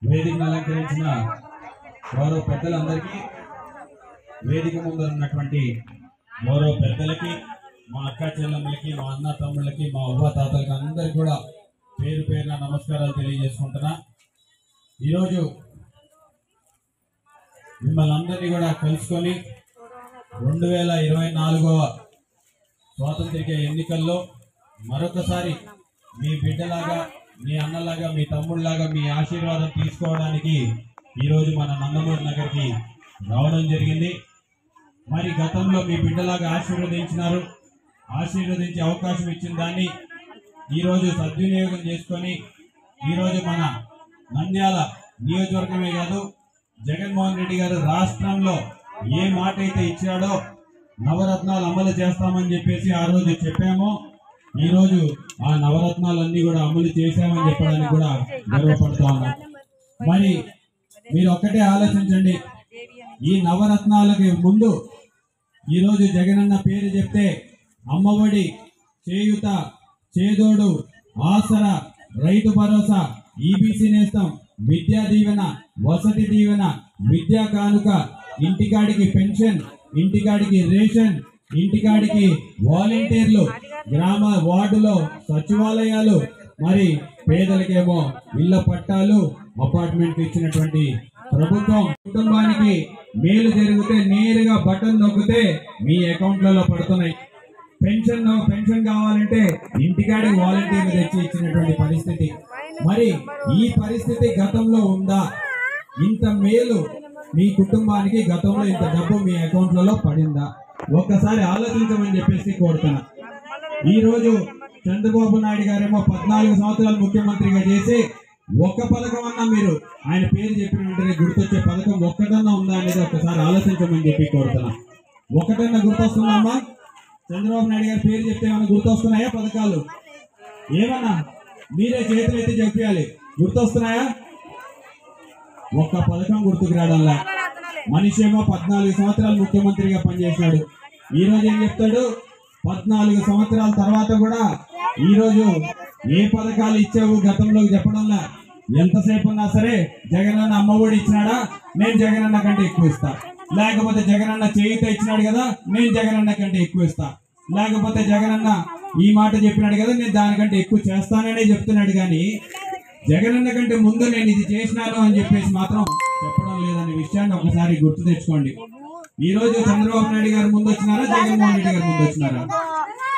వేదికను అలంకరించిన గౌరవ పెద్దలందరికీ, వేదిక ముందు ఉన్నటువంటి గౌరవ పెద్దలకి, మా అక్క చెల్లెమ్మలకి, మా అన్న తమ్ముళ్ళకి, మా అవ్వ తాతలకి అందరికి కూడా పేరు పేరున నమస్కారాలు తెలియజేసుకుంటున్నా. ఈరోజు మిమ్మల్ని అందరినీ కూడా కలుసుకొని 2024వ స్వాతంత్రిక ఎన్నికల్లో మరొకసారి మీ బిడ్డలాగా, మీ అన్నలాగా, మీ తమ్ముళ్ళలాగా మీ ఆశీర్వాదం తీసుకోవడానికి ఈరోజు మన నందమూరి నగర్కి రావడం జరిగింది. మరి గతంలో మీ బిడ్డలాగా ఆశీర్వదించే అవకాశం ఇచ్చిన దాన్ని ఈరోజు సద్వినియోగం చేసుకొని ఈరోజు మన నంద్యాల నియోజకవర్గమే కాదు, జగన్మోహన్ రెడ్డి గారు రాష్ట్రంలో ఏ మాట అయితే ఇచ్చాడో నవరత్నాలు అమలు చేస్తామని చెప్పేసి ఆ రోజు చెప్పామో, ఈరోజు ఆ నవరత్నాలన్నీ కూడా అమలు చేశామని చెప్పడానికి కూడా గర్వపడుతూ ఉన్నాం. మరి మీరు ఒక్కటే ఆలోచించండి, ఈ నవరత్నాలకి ముందు ఈరోజు జగనన్న పేరు చెప్తే అమ్మఒడి, చేయూత, చేదోడు, ఆసరా, రైతు భరోసా, ఈబీసీ నేస్తం, విద్యా దీవెన, వసతి దీవెన, విద్యా కానుక, ఇంటికాడికి పెన్షన్, ఇంటికాడికి రేషన్, ఇంటికాడికి వాలంటీర్లు, గ్రామ వార్డులో సచివాలయాలు, మరి పేదలకేమో ఇళ్ల పట్టాలు, అపార్ట్మెంట్ ఇచ్చినటువంటి ప్రభుత్వం. కుటుంబానికి మేలు జరిగితే నేరుగా బటన్ నొక్కితే మీ అకౌంట్లలో పడుతున్నాయి. పెన్షన్ కావాలంటే ఇంటికాడే వాలంటీర్లు తెచ్చి ఇచ్చినటువంటి పరిస్థితి. మరి ఈ పరిస్థితి గతంలో ఉందా? ఇంత మేలు మీ కుటుంబానికి గతంలో ఇంత డబ్బు మీ అకౌంట్లలో పడిందా? ఒక్కసారి ఆలోచించమని చెప్పేసి కోరుతున్నా. ఈ రోజు చంద్రబాబు నాయుడు గారేమో 14 సంవత్సరాలు ముఖ్యమంత్రిగా చేసి ఒక్క పథకం అన్నా మీరు ఆయన పేరు చెప్పిన వెంటనే గుర్తొచ్చే పథకం ఒక్కటన్నా ఉందా అనేది ఒక్కసారి ఆలోచించమని చెప్పి కోరుతున్నా. ఒకటన్నా గుర్తొస్తున్నామా? చంద్రబాబు నాయుడు గారి పేరు చెప్తే ఏమన్నా గుర్తొస్తున్నాయా పథకాలు? ఏమన్నా మీరే చేతులు ఎత్తి చెప్పాలి, గుర్తొస్తున్నాయా? ఒక్క పథకం గుర్తుకు రావడంలా. మనిషి ఏమో 14 సంవత్సరాలు ముఖ్యమంత్రిగా పనిచేశాడు. ఈ రోజు ఏం చెప్తాడు? 14 సంవత్సరాల తర్వాత కూడా ఈ రోజు ఏ పథకాలు ఇచ్చావు గతంలో చెప్పడంలా. ఎంతసేపు ఉన్నా సరే జగనన్న అమ్మఒడి ఇచ్చినాడా, నేను జగనన్న కంటే ఎక్కువ ఇస్తా. లేకపోతే జగనన్న చేయూత ఇచ్చినాడు కదా, నేను జగనన్న కంటే ఎక్కువ ఇస్తా. లేకపోతే జగనన్న ఈ మాట చెప్పినాడు కదా, నేను దానికంటే ఎక్కువ చేస్తాననే చెప్తున్నాడు. కానీ జగనన్న కంటే ముందు నేను ఇది చేసినాను అని చెప్పేసి మాత్రం చెప్పడం లేదనే విషయాన్ని ఒకసారి గుర్తు తెచ్చుకోండి. ఈ రోజు చంద్రబాబు నాయుడు గారు ముందు వచ్చినారా, జగన్మోహన్ రెడ్డి గారు ముందు వచ్చినారా?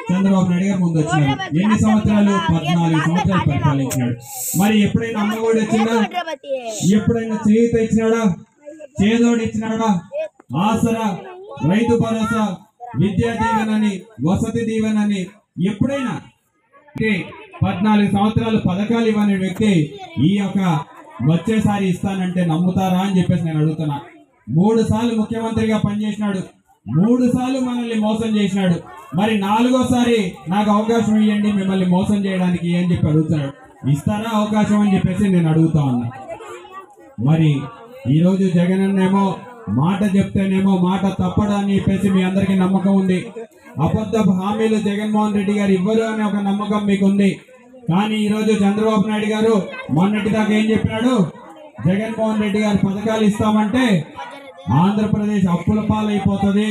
చంద్రబాబు నాయుడు గారు ముందు వచ్చినారు. ఎన్ని సంవత్సరాలు? 14 సంవత్సరాలు పరిపాలించినాడు. మరి ఎప్పుడైనా అమ్మఒడి వచ్చిందా? ఎప్పుడైనా చేయూత ఇచ్చినాడా? చేదోడు ఇచ్చినాడా? ఆసరా, రైతు భరోసా, విద్యా దీవెనని, వసతి దీవెనని ఎప్పుడైనా? 14 సంవత్సరాలు పథకాలు ఇవ్వని వ్యక్తి ఈ యొక్క వచ్చేసారి ఇస్తానంటే నమ్ముతారా అని చెప్పేసి నేను అడుగుతున్నా. 3 సార్లు ముఖ్యమంత్రిగా పనిచేసినాడు, 3 సార్లు మనల్ని మోసం చేసినాడు. మరి 4వసారి నాకు అవకాశం ఇవ్వండి మిమ్మల్ని మోసం చేయడానికి అని చెప్పి అడుగుతున్నాడు. ఇస్తారా అవకాశం అని చెప్పేసి నేను అడుగుతా ఉన్నా. మరి ఈరోజు జగనన్నేమో మాట చెప్తేనేమో మాట తప్పడు అని చెప్పేసి మీ అందరికీ నమ్మకం ఉంది. అబద్ధపు హామీలు జగన్మోహన్ రెడ్డి గారు ఇవ్వరు అనే ఒక నమ్మకం మీకు ఉంది. కానీ ఈరోజు చంద్రబాబు నాయుడు గారు మొన్నటి దాకా ఏం చెప్పినాడు? జగన్మోహన్ రెడ్డి గారు పథకాలు ఇస్తామంటే ఆంధ్రప్రదేశ్ అప్పుల పాలైపోతుంది,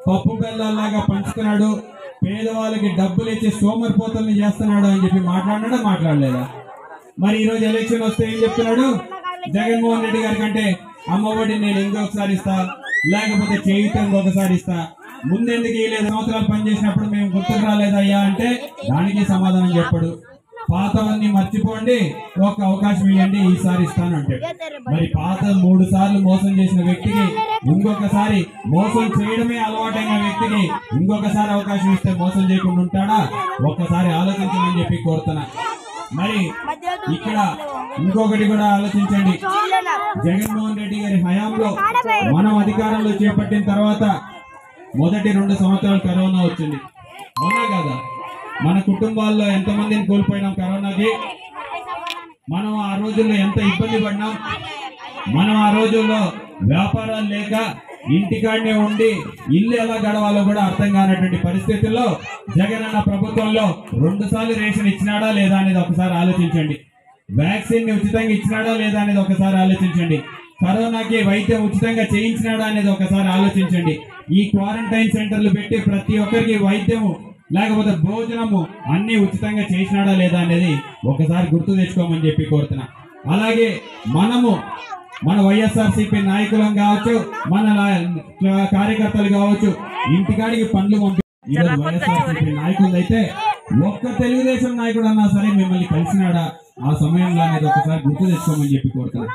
పప్పు బెల్లాల్లాగా పంచుతున్నాడు, పేదవాళ్ళకి డబ్బులు ఇచ్చి సోమరిపోతల్ని చేస్తున్నాడు అని చెప్పి మాట్లాడలేదా? మరి ఈరోజు ఎలక్షన్ వస్తే ఏం చెప్తున్నాడు? జగన్మోహన్ రెడ్డి గారి కంటే అమ్మఒడి నేను ఇంకొకసారి ఇస్తా, లేకపోతే చేయూత ఇంకొకసారి ఇస్తా. ముందెందుకు 7 సంవత్సరాలు పనిచేసినప్పుడు మేము గుర్తుకు రాలేదయ్యా అంటే దానికి సమాధానం చెప్పడు. పాతవన్నీ మర్చిపోండి, ఒక అవకాశం ఇవ్వండి, ఈసారి ఇస్తాను అంటే. మరి పాత 3 సార్లు మోసం చేసిన వ్యక్తికి ఇంకొకసారి మోసం చేయడమే అలవాటైన వ్యక్తికి ఇంకొకసారి అవకాశం ఇస్తే మోసం చేయకుండా ఉంటాడా? ఒక్కసారి ఆలోచించమని చెప్పి కోరుతున్నా. మరి ఇక్కడ ఇంకొకటి కూడా ఆలోచించండి. జగన్మోహన్ రెడ్డి గారి హయాంలో మనం అధికారంలో చేపట్టిన తర్వాత మొదటి 2 సంవత్సరాలు కరోనా వచ్చింది, అవునా కదా? మన కుటుంబాల్లో ఎంతమందిని కోల్పోయినాం కరోనాకి? మనం ఆ రోజుల్లో ఎంత ఇబ్బంది పడినాం? మనం ఆ రోజుల్లో వ్యాపారాలు లేక ఇంటికాడనే ఉండి ఇల్లు ఎలా గడవాలో కూడా అర్థం కానటువంటి పరిస్థితుల్లో జగనన్న ప్రభుత్వంలో 2 సార్లు రేషన్ ఇచ్చినాడా లేదా అనేది ఒకసారి ఆలోచించండి. వ్యాక్సిన్ ని ఉచితంగా ఇచ్చినాడా లేదా అనేది ఒకసారి ఆలోచించండి. కరోనాకి వైద్యం ఉచితంగా చేయించినాడా అనేది ఒకసారి ఆలోచించండి. ఈ క్వారంటైన్ సెంటర్లు పెట్టి ప్రతి ఒక్కరికి వైద్యము లేకపోతే భోజనము అన్ని ఉచితంగా చేసినాడా లేదా అనేది ఒకసారి గుర్తు తెచ్చుకోమని చెప్పి కోరుతున్నా. అలాగే మన వైఎస్ఆర్సీపీ నాయకులం కావచ్చు, మన కార్యకర్తలు కావచ్చు, ఇంటికాడికి పండ్లు ఈరోజు వైఎస్ఆర్సీపీ నాయకులు అయితే ఒక్క తెలుగుదేశం నాయకుడు అన్నా సరే మిమ్మల్ని కలిసినాడా ఆ సమయంలో అనేది ఒకసారి గుర్తు తెచ్చుకోమని చెప్పి కోరుతున్నా.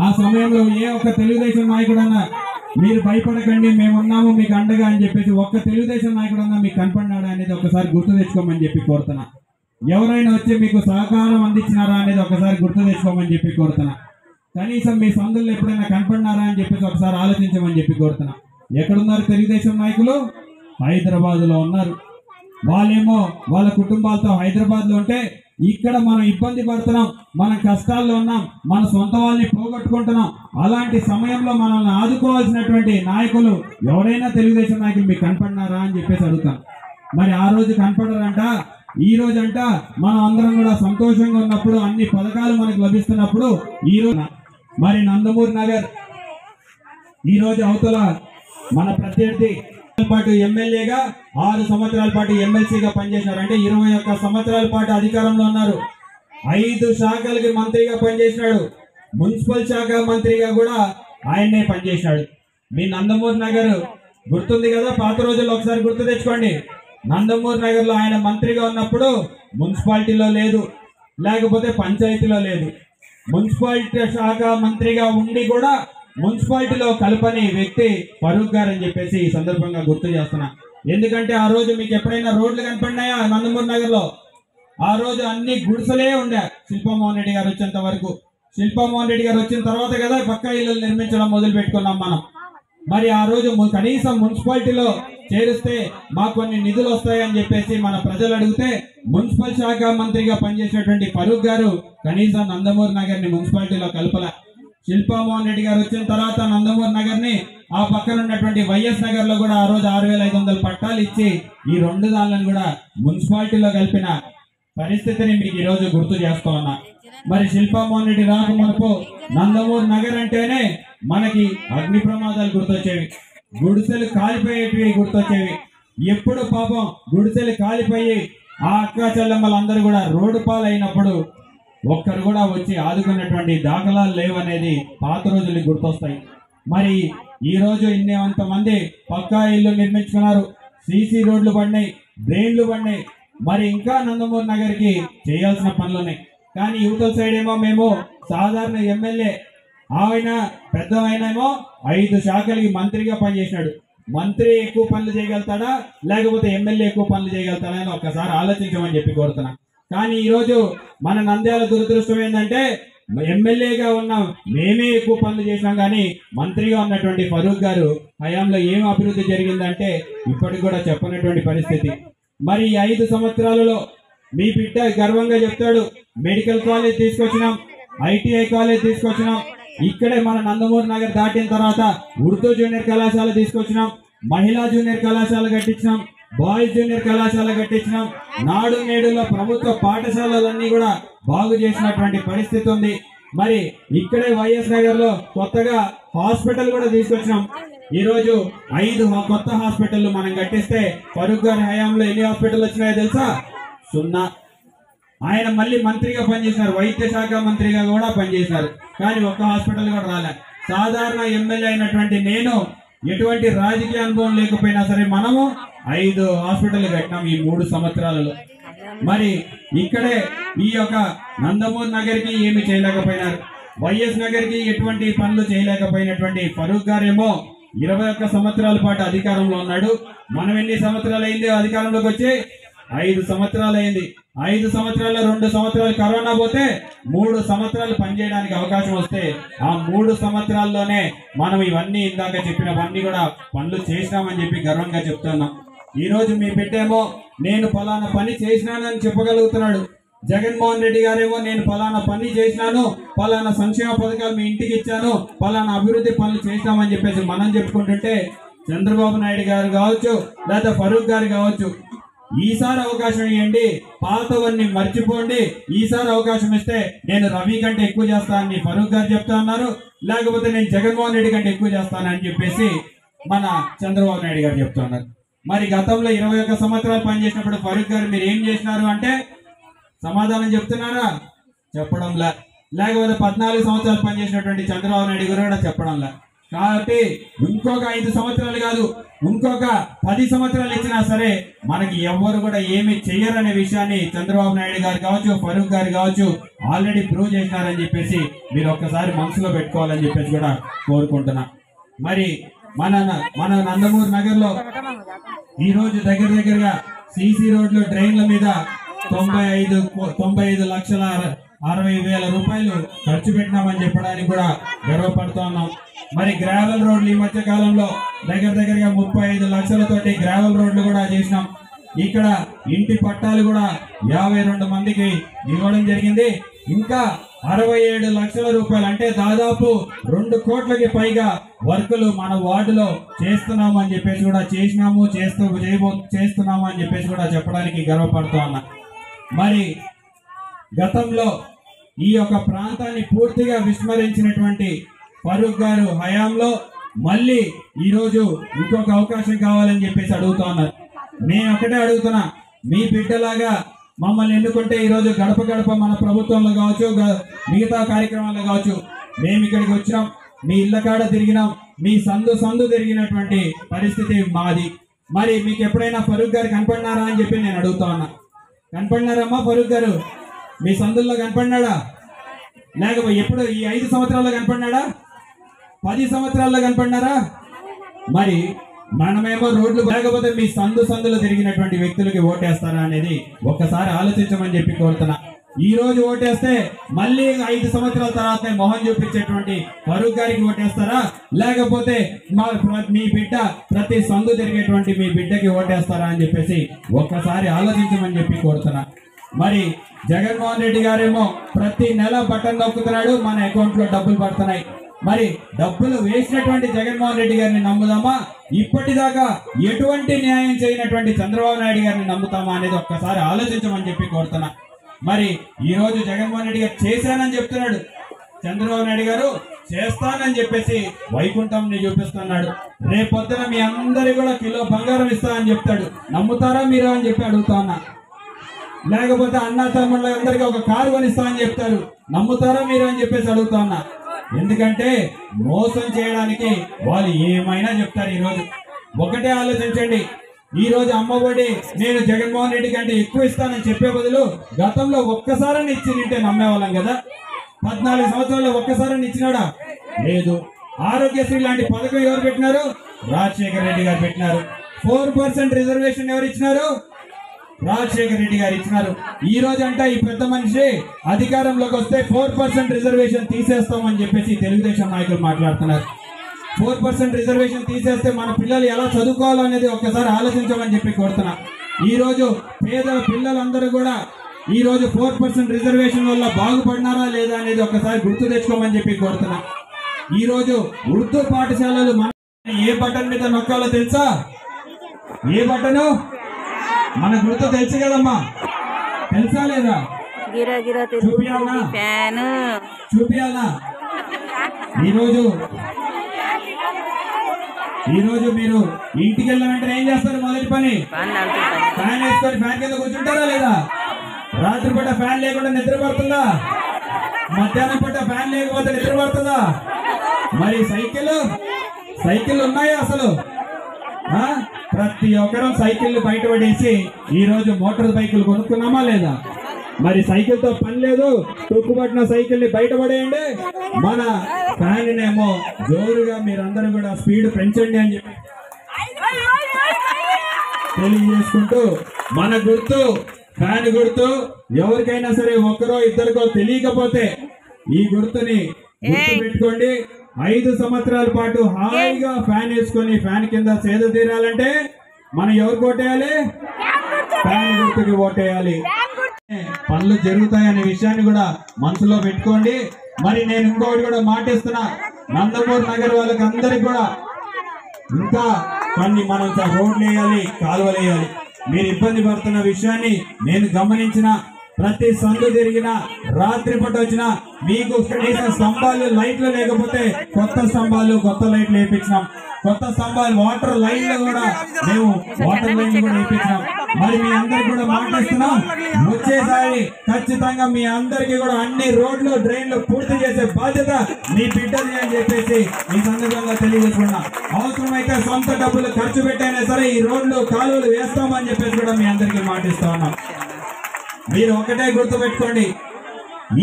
ఆ సమయంలో ఏ ఒక్క తెలుగుదేశం నాయకుడు అన్నా మీరు భయపడకండి మేమున్నాము మీకు అండగా అని చెప్పేసి ఒక్క తెలుగుదేశం నాయకుడు అన్నా మీకు కనపడినాడా అనేది ఒకసారి గుర్తు తెచ్చుకోమని చెప్పి కోరుతున్నా. ఎవరైనా వచ్చి మీకు సహకారం అందించినారా అనేది ఒకసారి గుర్తు తెచ్చుకోమని చెప్పి కోరుతున్నా. కనీసం మీ సందుల్లో ఎప్పుడైనా కనపడినారా అని చెప్పేసి ఒకసారి ఆలోచించమని చెప్పి కోరుతున్నా. ఎక్కడున్నారు తెలుగుదేశం నాయకులు? హైదరాబాద్ లో ఉన్నారు. వాళ్ళేమో వాళ్ళ కుటుంబాలతో హైదరాబాద్ లో ఉంటే ఇక్కడ మనం ఇబ్బంది పడుతున్నాం, మన కష్టాల్లో ఉన్నాం, మన సొంత వాళ్ళని పోగొట్టుకుంటున్నాం. అలాంటి సమయంలో మనల్ని ఆదుకోవాల్సినటువంటి నాయకులు ఎవరైనా తెలుగుదేశం నాయకులు మీకు కనపడినారా అని చెప్పేసి అడుగుతాం. మరి ఆ రోజు కనపడరంట. ఈ రోజు అంట మనం అందరం కూడా సంతోషంగా ఉన్నప్పుడు, అన్ని పథకాలు మనకు లభిస్తున్నప్పుడు ఈ రోజు మరి నందమూరి నగర్ ఈ రోజు అవతల మన ప్రత్యర్థి పాటు ఎమ్మెల్యేగా 6 సంవత్సరాల పాటు ఎమ్మెల్సీగా పనిచేశారు. అంటే 21 సంవత్సరాల పాటు అధికారంలో ఉన్నారు. 5 శాఖలకి మంత్రిగా పనిచేసినాడు. మున్సిపల్ శాఖ మంత్రిగా కూడా ఆయనే పనిచేసినాడు. మీ నందమూరి నగర్ గుర్తుంది కదా, పాత రోజుల్లో ఒకసారి గుర్తు తెచ్చుకోండి. నందమూరి నగర్ లో ఆయన మంత్రిగా ఉన్నప్పుడు మున్సిపాలిటీలో లేదు, లేకపోతే పంచాయతీలో లేదు. మున్సిపాలిటీ శాఖ మంత్రిగా ఉండి కూడా మున్సిపాలిటీలో కలపని వ్యక్తి ఫరూక్ గారు అని చెప్పేసి ఈ సందర్భంగా గుర్తు చేస్తున్నా. ఎందుకంటే ఆ రోజు మీకు ఎప్పుడైనా రోడ్లు కనపడినాయా నందమూరి నగర్ లో? ఆ రోజు అన్ని గుడిసెలే ఉండే శిల్పమోహన్ రెడ్డి గారు వచ్చేంత వరకు. శిల్పమోహన్ రెడ్డి గారు వచ్చిన తర్వాత కదా పక్కా ఇల్లు నిర్మించడం మొదలు పెట్టుకున్నాం మనం. మరి ఆ రోజు కనీసం మున్సిపాలిటీలో చేరిస్తే మాకు కొన్ని నిధులు వస్తాయని చెప్పేసి మన ప్రజలు అడిగితే మున్సిపల్ శాఖ మంత్రిగా పనిచేసినటువంటి ఫరూక్ గారు కనీసం నందమూరి నగర్ ని మున్సిపాలిటీలో కలపల. శిల్పామోహన్ రెడ్డి గారు వచ్చిన తర్వాత నందమూరి నగర్ ని ఆ పక్కన ఉన్నటువంటి వైఎస్ నగర్ లో కూడా ఆ రోజు 6500 పట్టాలు ఇచ్చి ఈ 2 దానిలను కూడా మున్సిపాలిటీలో కలిపిన పరిస్థితిని మీకు ఈ రోజు గుర్తు చేస్తా ఉన్నా. మరి శిల్పామోహన్ రెడ్డి రాకమునుపు నందమూరి నగర్ అంటేనే మనకి అగ్ని ప్రమాదాలు గుర్తొచ్చేవి, గుడిసెలు కాలిపోయేటివి గుర్తొచ్చేవి. ఎప్పుడు పాపం గుడిసెలు కాలిపోయి ఆ అక్క చెల్లెమ్మలందరూ కూడా రోడ్డు పాలైనప్పుడు ఒక్కరు కూడా వచ్చి ఆదుకున్నటువంటి దాఖలాలు లేవనేది పాత రోజులు గుర్తొస్తాయి. మరి ఈ రోజు ఇంతమంది పక్కా ఇల్లు నిర్మించుకున్నారు, సీసీ రోడ్లు పడినాయి, డ్రైన్లు పడినాయి. మరి ఇంకా నందమూరి నగర్ కి చేయాల్సిన పనులున్నాయి. కానీ యువతల సైడ్ ఏమో మేము సాధారణ ఎమ్మెల్యే, ఆయన పెద్ద ఆయనేమో 5 శాఖలకి మంత్రిగా పనిచేసినాడు. మంత్రి ఎక్కువ పనులు చేయగలుగుతాడా లేకపోతే ఎమ్మెల్యే ఎక్కువ పనులు చేయగలుగుతాడా అని ఒక్కసారి ఆలోచించమని చెప్పి కోరుతున్నా. కానీ ఈ రోజు మన నంద్యాల దురదృష్టం ఏంటంటే ఎమ్మెల్యేగా ఉన్నాం, మేమే ఎక్కువ పనులు చేసినాం, కానీ మంత్రిగా ఉన్నటువంటి ఫరూక్ గారు హయాంలో ఏం అభివృద్ధి జరిగిందంటే ఇప్పటికి కూడా చెప్పనటువంటి పరిస్థితి. మరి 5 సంవత్సరాలలో మీ బిడ్డ గర్వంగా చెప్తాడు, మెడికల్ కాలేజ్ తీసుకొచ్చినాం, ఐటీఐ కాలేజ్ తీసుకొచ్చినాం, ఇక్కడే మన నందమూరి నగర్ దాటిన తర్వాత ఉర్దూ జూనియర్ కళాశాల తీసుకొచ్చినాం, మహిళా జూనియర్ కళాశాల కట్టించినాం, బాయ్స్ జూనియర్ కళాశాల కట్టించినాం, నాడు నేడులో ప్రభుత్వ పాఠశాలలన్నీ కూడా బాగు చేసినటువంటి పరిస్థితి ఉంది. మరి ఇక్కడే వైఎస్ నగర్ లో కొత్తగా హాస్పిటల్ కూడా తీసుకొచ్చినాం. ఈ రోజు 5 కొత్త హాస్పిటల్ మనం కట్టిస్తే ఫరూక్ గారి హయాంలో ఎన్ని హాస్పిటల్ వచ్చినాయో తెలుసా? 0. ఆయన మళ్ళీ మంత్రిగా పనిచేసినారు, వైద్య శాఖ మంత్రిగా కూడా పనిచేసినారు, కానీ ఒక్క హాస్పిటల్ కూడా రాలే. సాధారణ ఎమ్మెల్యే అయినటువంటి నేను ఎటువంటి రాజకీయ అనుభవం లేకపోయినా సరే మనము 5 హాస్పిటల్ కట్టినాం ఈ 3 సంవత్సరాలలో. మరి ఇక్కడే ఈ యొక్క నందమూరి నగర్ కి ఏమి చేయలేకపోయినారు, వైఎస్ నగర్ కి ఎటువంటి పనులు చేయలేకపోయినటువంటి ఫరూక్ గారేమో 21 సంవత్సరాల పాటు అధికారంలో ఉన్నాడు. మనం ఎన్ని సంవత్సరాలు అయింది అధికారంలోకి వచ్చి? 5 సంవత్సరాలు అయింది. 5 సంవత్సరాల్లో 2 సంవత్సరాలు కరోనా పోతే 3 సంవత్సరాలు పనిచేయడానికి అవకాశం వస్తే ఆ 3 సంవత్సరాల్లోనే మనం ఇవన్నీ ఇందాక చెప్పినవన్నీ కూడా పనులు చేసినామని చెప్పి గర్వంగా చెప్తున్నాం. ఈ రోజు మీ బిడ్డేమో నేను ఫలానా పని చేసినానని చెప్పగలుగుతున్నాడు. జగన్మోహన్ రెడ్డి గారేమో నేను ఫలానా పని చేసినాను, ఫలానా సంక్షేమ పథకాలు మీ ఇంటికి ఇచ్చాను, ఫలానా అభివృద్ధి పనులు చేసినామని చెప్పేసి మనం చెప్పుకుంటుంటే చంద్రబాబు నాయుడు గారు కావచ్చు లేదా ఫరూక్ గారు కావచ్చు ఈసారి అవకాశం ఇవ్వండి, పాతవన్నీ మర్చిపోండి, ఈసారి అవకాశం ఇస్తే నేను రవి కంటే ఎక్కువ చేస్తానని ఫరూక్ గారు చెప్తా ఉన్నారు, లేకపోతే నేను జగన్మోహన్ రెడ్డి కంటే ఎక్కువ చేస్తానని చెప్పేసి మన చంద్రబాబు నాయుడు గారు చెప్తా ఉన్నారు. మరి గతంలో 21 సంవత్సరాలు పనిచేసినప్పుడు ఫరూక్ గారు మీరు ఏం చేసినారు అంటే సమాధానం చెప్తున్నారా? చెప్పడంలా. లేకపోతే 14 సంవత్సరాలు పనిచేసినటువంటి చంద్రబాబు నాయుడు గారు కూడా చెప్పడంలా. కాబట్టి ఇంకొక 5 సంవత్సరాలు కాదు, ఇంకొక 10 సంవత్సరాలు ఇచ్చినా సరే మనకి ఎవ్వరు కూడా ఏమి చెయ్యరనే విషయాన్ని చంద్రబాబు నాయుడు గారు కావచ్చు, ఫరూక్ గారు కావచ్చు ఆల్రెడీ ప్రూవ్ చేసినారని చెప్పేసి మీరు ఒక్కసారి మనసులో పెట్టుకోవాలని చెప్పేసి కూడా కోరుకుంటున్నా. మరి మన నందమూరు నగర్ లో ఈ రోజు దగ్గరగా సిసి రోడ్లు డ్రైన్ల మీద 95,60,60,000 రూపాయలు ఖర్చు పెట్టినామని చెప్పడానికి కూడా గర్వపడుతూ ఉన్నాం. మరి గ్రావెల్ రోడ్లు ఈ మధ్య కాలంలో దగ్గరగా 35 లక్షలతోటి గ్రావెల్ రోడ్లు కూడా చేసినాం. ఇక్కడ ఇంటి పట్టాలు కూడా 52 మందికి ఇవ్వడం జరిగింది. ఇంకా 67 లక్షల రూపాయలు అంటే దాదాపు 2 కోట్లకి పైగా వర్కులు మన వార్డులో చేస్తున్నాము అని చెప్పేసి కూడా చేస్తున్నాము అని చెప్పేసి కూడా చెప్పడానికి గర్వపడుతూ ఉన్నా. మరి గతంలో ఈ యొక్క ప్రాంతాన్ని పూర్తిగా విస్మరించినటువంటి ఫరూక్ గారు హయాంలో మళ్ళీ ఈరోజు ఇంకొక అవకాశం కావాలని చెప్పేసి అడుగుతా ఉన్నారు. నేను ఒకటే అడుగుతున్నా, మీ బిడ్డలాగా మమ్మల్ని ఎన్నుకుంటే ఈరోజు గడప గడప మన ప్రభుత్వంలో కావచ్చు, మిగతా కార్యక్రమాల్లో కావచ్చు మేము ఇక్కడికి వచ్చినాం, మీ ఇళ్ల కాడ తిరిగినాం, మీ సందు తిరిగినటువంటి పరిస్థితి మాది. మరి మీకు ఎప్పుడైనా ఫరూక్ గారు కనపడినారా అని చెప్పి నేను అడుగుతా ఉన్నా. కనపడినారమ్మా ఫరూక్ గారు? మీ సందుల్లో కనపడినాడా? లేకపోతే ఎప్పుడు ఈ 5 సంవత్సరాల్లో కనపడినాడా? 10 సంవత్సరాల్లో కనపడినారా? మరి మనమేమో రోడ్లు లేకపోతే మీ సందులో తిరిగినటువంటి వ్యక్తులకి ఓటేస్తారా అనేది ఒక్కసారి ఆలోచించమని చెప్పి కోరుతున్నా. ఈ రోజు ఓటేస్తే మళ్ళీ 5 సంవత్సరాల తర్వాత మొహం చూపించేటువంటి ఫరూక్ గారికి ఓటేస్తారా? లేకపోతే మీ బిడ్డ ప్రతి సందు తిరిగేటువంటి మీ బిడ్డకి ఓటేస్తారా అని చెప్పేసి ఒక్కసారి ఆలోచించమని చెప్పి కోరుతున్నా. మరి జగన్మోహన్ రెడ్డి గారేమో ప్రతి నెల బటన్ నొక్కుతున్నాడు, మన అకౌంట్ లో డబ్బులు పడుతున్నాయి. మరి డబ్బులు వేసినటువంటి జగన్మోహన్ రెడ్డి గారిని నమ్ముదామా, ఇప్పటిదాకా ఎటువంటి న్యాయం చేయనటువంటి చంద్రబాబు నాయుడు గారిని నమ్ముతామా అనేది ఒక్కసారి ఆలోచించమని చెప్పి కోరుతున్నా. మరి ఈ రోజు జగన్మోహన్ రెడ్డి గారు చేశానని చెప్తున్నాడు, చంద్రబాబు నాయుడు గారు చేస్తానని చెప్పేసి వైకుంఠంని చూపిస్తున్నాడు. రేపొద్దున మీ అందరి కూడా కిలో బంగారం ఇస్తా అని చెప్తాడు. నమ్ముతారా మీరు అని చెప్పి అడుగుతా ఉన్నా. లేకపోతే అన్నా తమ్ముళ్ళందరికీ ఒక కారు కొనిస్తా అని చెప్తారు, నమ్ముతారా మీరు అని చెప్పేసి అడుగుతా ఉన్నా. ఎందుకంటే మోసం చేయడానికి వాళ్ళు ఏమైనా చెప్తారు. ఈరోజు ఒకటే ఆలోచించండి, ఈ రోజు అమ్మఒడి నేను జగన్మోహన్ రెడ్డి కంటే ఎక్కువ ఇస్తానని చెప్పే బదులు గతంలో ఒక్కసారని ఇచ్చి నింటే నమ్మేవాళ్ళం కదా. 14 సంవత్సరాల్లో ఒక్కసారని ఇచ్చినాడా? లేదు. ఆరోగ్యశ్రీ లాంటి పథకం ఎవరు పెట్టినారు? రాజశేఖర రెడ్డి గారు పెట్టినారు. 4% రిజర్వేషన్ ఎవరు ఇచ్చినారు? రాజశేఖర రెడ్డి గారు ఇచ్చినారు. ఈ రోజు అంటే ఈ పెద్ద మనిషి అధికారంలోకి వస్తే 4% రిజర్వేషన్ తీసేస్తామని చెప్పేసి తెలుగుదేశం నాయకులు మాట్లాడుతున్నారు. 4% రిజర్వేషన్ తీసేస్తే మన పిల్లలు ఎలా చదువుకోవాలనేది ఒక్కసారి ఆలోచించమని చెప్పి కోరుతున్నా. ఈ రోజు పేద పిల్లలందరూ కూడా ఈ రోజు 4% రిజర్వేషన్ వల్ల బాగుపడినారా లేదా అనేది ఒక్కసారి గుర్తు తెచ్చుకోమని చెప్పి కోరుతున్నా. ఈ రోజు ఉర్దూ పాఠశాలలు మన ఏ బటన్ మీద నొక్కాలో తెలుసా? ఏ బటను? మన గుర్తు తెలుసు కదమ్మా, తెలుసా లేదా? చూపియాలనా? ఈరోజు మీరు ఇంటికి వెళ్ళిన వెంటనే ఏం చేస్తారు? మొదటి పని ఫ్యాన్ వేసుకొని ఫ్యాన్ కింద కూర్చుంటారా లేదా? రాత్రిపూట ఫ్యాన్ లేకుండా నిద్ర పడుతుందా? మధ్యాహ్నం పూట ఫ్యాన్ లేకపోతే నిద్ర పడుతుందా? మరి సైకిల్ ఉన్నాయా అసలు? ప్రతి ఒక్కరూ సైకిల్ బయటపడేసి ఈ రోజు మోటార్ బైకులు కొనుక్కున్నామా లేదా? మరి సైకిల్ తో పని లేదు, తొక్కుపట్టిన సైకిల్ ని బయటపడేయండి. మన ఫ్యాన్ నేమో జోరుగా మీరందరూ కూడా స్పీడ్ పెంచండి అని చెప్పి తెలియజేసుకుంటూ, మన గుర్తు ఫ్యాన్ గుర్తు. ఎవరికైనా సరే ఒక్కరో ఇద్దరికో తెలియకపోతే ఈ గుర్తుని గుర్తు పెట్టుకోండి. 5 సంవత్సరాల పాటు హాయిగా ఫ్యాన్ వేసుకొని ఫ్యాన్ కింద సేద తీరాలంటే మనం ఎవరికి ఓటేయాలి? ఫ్యాన్ గుర్తుకి ఓటేయాలి. పనులు జరుగుతాయనే విషయాన్ని కూడా మనసులో పెట్టుకోండి. మరి నేను ఇంకొకటి కూడా మాటిస్తున్నా, నందమూరు నగర్ వాళ్ళకి అందరికి కూడా ఇంకా కొన్ని మనం రోడ్లు వేయాలి, కాలువలు వేయాలి. మీరు ఇబ్బంది పడుతున్న విషయాన్ని నేను గమనించిన, ప్రతి సందు తిరిగిన, రాత్రిపూట వచ్చిన మీకు కనీసం స్తంభాలు లైట్లు లేకపోతే కొత్త స్తంభాలు కొత్త లైట్లు వేయించినాం. కొత్త స్తంభాలు వాటర్ లైన్లు కూడా మేము వాటర్ లైన్లు కూడా వేయించినాం. మరి మీ అందరికి కూడా మాట్లాడుతున్నాం, వచ్చేసారి ఖచ్చితంగా మీ అందరికి కూడా అన్ని రోడ్లు డ్రైన్లు పూర్తి చేసే బాధ్యత మీ బిడ్డది అని చెప్పేసి ఈ సందర్భంగా తెలియజేసుకున్నాం. అవసరమైతే సొంత డబ్బులు ఖర్చు పెట్టైనా సరే ఈ రోడ్లు కాలువలు వేస్తామని చెప్పేసి కూడా మీ అందరికి మాటిస్తా ఉన్నాం. మీరు ఒకటే గుర్తు పెట్టుకోండి,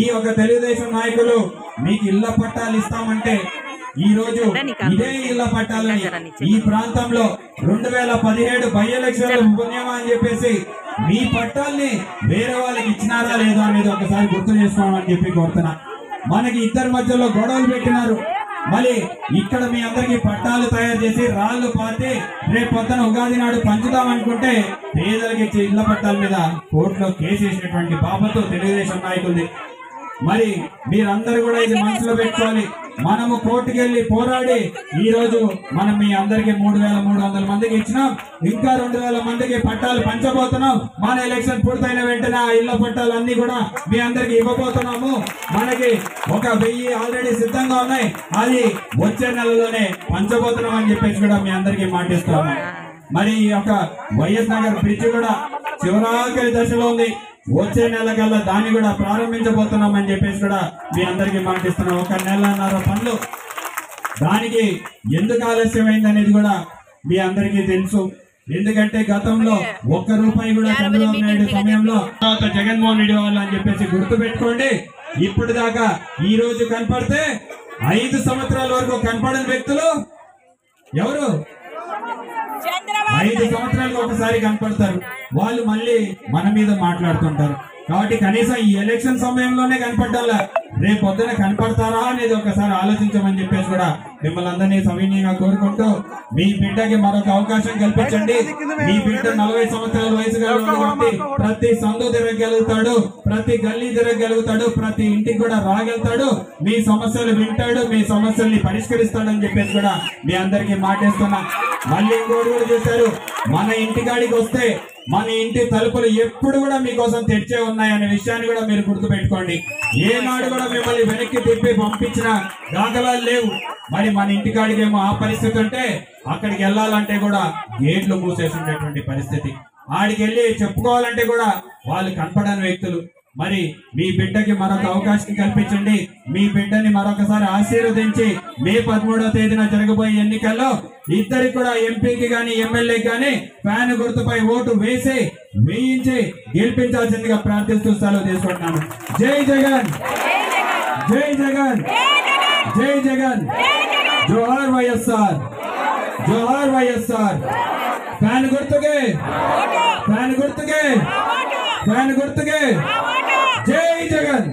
ఈ ఒక తెలుగుదేశం నాయకులు మీకు ఇళ్ల పట్టాలు ఇస్తామంటే ఈ రోజు ఇదే ఇళ్ల పట్టాలని ఈ ప్రాంతంలో 2017 బై ఎలక్షన్లు పుణ్యమా అని చెప్పేసి మీ పట్టాల్ని వేరే వాళ్ళకి ఇచ్చినారా లేదా అనేది ఒకసారి గుర్తు చేసుకోవాలని చెప్పి కోరుతున్నా. మనకి ఇద్దరి మధ్యలో గొడవలు పెట్టినారు, మళ్ళీ ఇక్కడ మీ అందరికి పట్టాలు తయారు చేసి రాళ్లు పాతి రేపు పొద్దున ఉగాది నాడు పంచుదామనుకుంటే పేదలకి ఇచ్చే ఇళ్ల పట్టాల మీద కోర్టులో కేసు వేసినటువంటి బాబతో తెలుగుదేశం నాయకులది. మరి మీరందరూ కూడా ఇది మనసులో పెట్టుకోవాలి. మనము కోర్టుకు వెళ్లి పోరాడి ఈ రోజు మనం మీ అందరికి 3300 మందికి ఇచ్చినాం, ఇంకా 2000 మందికి పట్టాలు పంచబోతున్నాం. మన ఎలక్షన్ పూర్తయిన వెంటనే ఆ ఇళ్ల పట్టాలు అన్ని కూడా మీ అందరికి ఇవ్వబోతున్నాము. మనకి 1000 ఆల్రెడీ సిద్ధంగా ఉన్నాయి, అది వచ్చే నెలలోనే పంచబోతున్నాం అని చెప్పేసి కూడా మీ అందరికి మాటిస్తున్నాము. మరి ఈ యొక్క వైఎస్ నగర్ బ్రిడ్జ్ కూడా చివరాఖరి దశలో ఉంది, వచ్చే నెల కల్లా దాన్ని కూడా ప్రారంభించబోతున్నామని చెప్పేసి కూడా మీ అందరికీ మాటిస్తున్నాం. 1 నెలన్నర పనులు, దానికి ఎందుకు ఆలస్యమైంది అనేది కూడా మీ అందరికీ తెలుసు. ఎందుకంటే గతంలో 1 రూపాయి కూడా చంద్రబాబు నాయుడు సమయంలో తర్వాత జగన్మోహన్ రెడ్డి వాళ్ళు అని చెప్పేసి గుర్తు పెట్టుకోండి. ఇప్పుడు దాకా ఈ రోజు కనపడితే 5 సంవత్సరాల వరకు కనపడని వ్యక్తులు ఎవరు? 5 సంవత్సరాలకు ఒకసారి కనపడతారు, వాళ్ళు మళ్ళీ మన మీద మాట్లాడుతుంటారు. కాబట్టి కనీసం ఈ ఎలక్షన్ సమయంలోనే కనపడ్డాలా, రేపు పొద్దున కనపడతారా అనేది ఒకసారి ఆలోచించమని చెప్పేసి కూడా మిమ్మల్ని అందరినీ సవినీయంగా కోరుకుంటూ మీ బిడ్డకి మరొక అవకాశం కల్పించండి. మీ బిడ్డ 40 సంవత్సరాల వయసు కాబట్టి ప్రతి సందు తిరగలుగుతాడు, ప్రతి గల్లీ తిరగలుగుతాడు, ప్రతి ఇంటికి కూడా రాగలుగుతాడు, మీ సమస్యలు వింటాడు, మీ సమస్యల్ని పరిష్కరిస్తాడని చెప్పేసి కూడా మీ అందరికీ మాటేస్తున్నా. మళ్ళీ ఇంకోటి కూడా చేశారు, మన ఇంటికాడికి వస్తే మన ఇంటి తలుపులు ఎప్పుడు కూడా మీకోసం తెరిచే ఉన్నాయనే విషయాన్ని కూడా మీరు గుర్తు పెట్టుకోండి. ఏనాడు కూడా మిమ్మల్ని వెనక్కి తిప్పి పంపించిన దాఖలాలు లేవు. మరి మన ఇంటికాడికి ఏమో ఆ పరిస్థితి ఉంటే అక్కడికి వెళ్ళాలంటే కూడా గేట్లు మూసేసినటువంటి పరిస్థితి, ఆడికి వెళ్ళి చెప్పుకోవాలంటే కూడా వాళ్ళు కనపడని వ్యక్తులు. మరి మీ బిడ్డకి మరొక అవకాశం కల్పించండి, మీ బిడ్డని మరొకసారి ఆశీర్వదించి మే 13వ తేదీన జరగబోయే ఎన్నికల్లో ఇద్దరికి కూడా ఎంపీకి గాని ఎమ్మెల్యేకి గాని ఫ్యాన్ గుర్తుపై ఓటు వేయించి గెలిపించాల్సిందిగా ప్రార్థిస్తూ సెలవు తీసుకుంటున్నాను. జై జగన్, జై జగన్, జై జగన్, జోహార్ వైఎస్ఆర్, జోహార్ వైఎస్ఆర్. ఫ్యాన్ గుర్తుకే, ఫ్యాన్ గుర్తుకే, ఫ్యాన్ గుర్తుకే. జై జగన్.